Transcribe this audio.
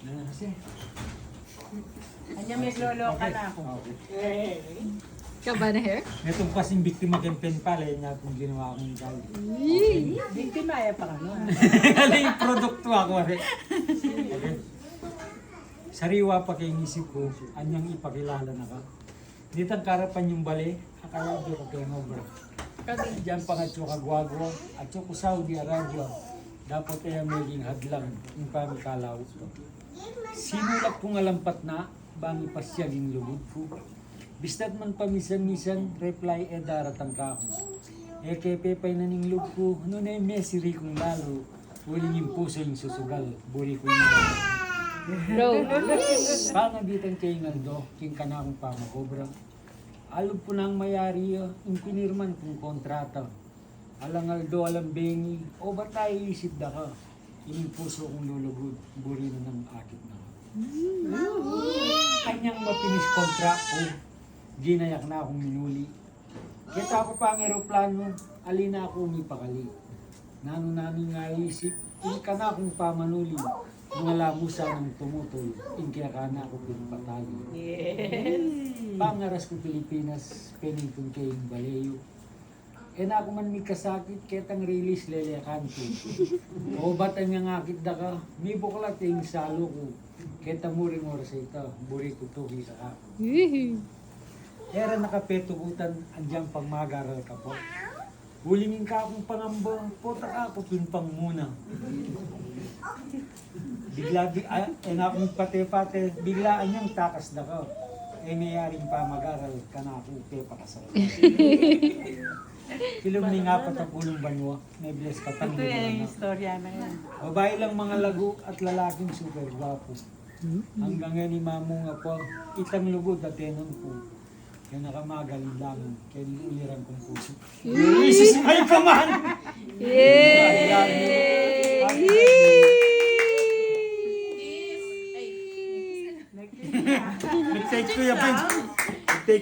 Kasi. Kanya may lolo ka na ako. Okay. Ka ba na hair? Itong kasing biktima kang pen pala, yun nga kung ginawa akong gali. Biktima ay pa kano. Kala yung produkto ako. Okay. Sariwa pa kayong isip ko, anyang ipakilala na ka. Ditang karapan yung bali, akala ko kayo ngobra. Kasi dyan pa nga kagwagwa, at ko Saudi Arabia, dapat ay maging hadlang yung pamikalaw. Sinulat kong alampat na, bangi pasyaging lugod ko. Bistat man pamisan-misan, reply daratang ka ako. Kay pepay na ning lug ko, ano na yung mesiri kong lalo, huling yung puso yung susugal, buri ko yung Bro. pangabitan kay Ngaldo, king ka na akong pamakobra. Alog po nang mayari, yung pinirman kong kontrata. Alang Aldo, alam bengi, o ba tayo isip da ka? Yung puso kong lulugod, buri na ng akit na. Kanyang mapinis kontra ko, ginayak na akong minuli. Kita ako pa ang aeroplano, alina ako umipakali. Nano namin nga isip, ka na akong pamanuli. Mga lamusa ng tumutol, kaya ka na ako pinapatali. Yes. Pangaras ko Pilipinas, penintong kayong baleyo. Na ako man may kasakit, ketang release lelekan ko. O ba't ang ngakit da ka, may buklat yung salo ko. Keta muring oras ito, buri ko tuhi sa ako. Era nakapetukutan, andyang pagmagaral ka po. Hulingin ka akong pangamba, puta ka ako pinpang muna. Bigla, akong pate-pate, biglaan niyang takas na ka. Mayaring pa mag-aral ka na ako, papakasal. Kilom ni nga patapulong banwa, may bless ka pang Ito yung istorya na yan. babae lang mga lago at lalaking super gwapo. Hanggang ngayon ni mamo nga po, itang lugod at tenon po. Kaya nakamagaling lang, kaya niuliran kong puso. Jesus, may paman! Yay! Nag-text ko yung